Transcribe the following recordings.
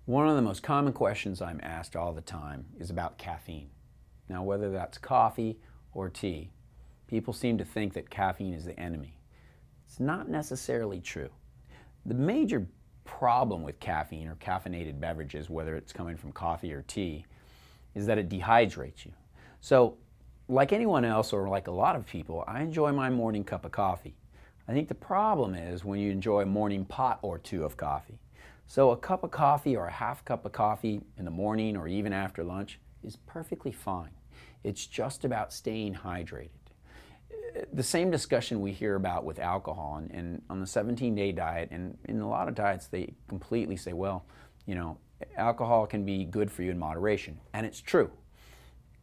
One of the most common questions I'm asked all the time is about caffeine. Now, whether that's coffee or tea, people seem to think that caffeine is the enemy. It's not necessarily true. The major problem with caffeine or caffeinated beverages, whether it's coming from coffee or tea, is that it dehydrates you. So, like anyone else or like a lot of people, I enjoy my morning cup of coffee. I think the problem is when you enjoy a morning pot or two of coffee. So a cup of coffee or a half cup of coffee in the morning or even after lunch is perfectly fine. It's just about staying hydrated. The same discussion we hear about with alcohol and on the 17-day diet, and in a lot of diets they completely say, well, alcohol can be good for you in moderation, and it's true.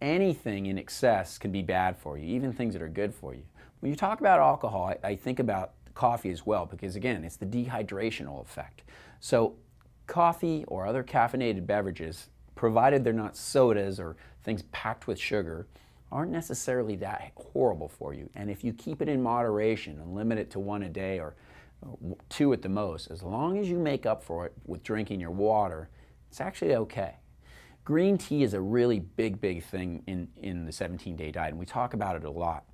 Anything in excess can be bad for you, even things that are good for you. When you talk about alcohol, I think about coffee as well, because again, it's the dehydrational effect. So coffee or other caffeinated beverages, provided they're not sodas or things packed with sugar, aren't necessarily that horrible for you. And if you keep it in moderation and limit it to one a day or two at the most, as long as you make up for it with drinking your water, it's actually okay. Green tea is a really big thing in the 17-day diet, and we talk about it a lot.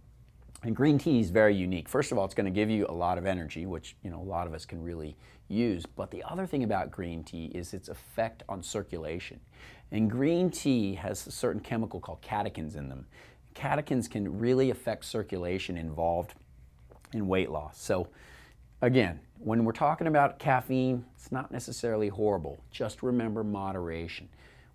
And green tea is very unique. First of all, it's going to give you a lot of energy, which a lot of us can really use. But the other thing about green tea is its effect on circulation. And green tea has a certain chemical called catechins in them. Catechins can really affect circulation involved in weight loss. So again, when we're talking about caffeine, it's not necessarily horrible. Just remember moderation.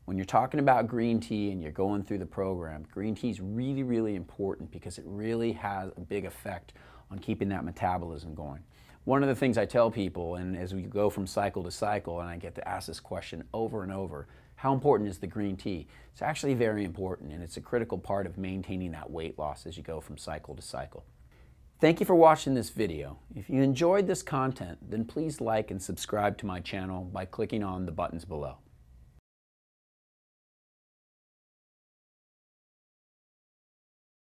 When you're talking about green tea and you're going through the program, green tea is really important because it really has a big effect on keeping that metabolism going. One of the things I tell people, and as we go from cycle to cycle, and I get to ask this question over and over, how important is the green tea? It's actually very important, and it's a critical part of maintaining that weight loss as you go from cycle to cycle. Thank you for watching this video. If you enjoyed this content, then please like and subscribe to my channel by clicking on the buttons below.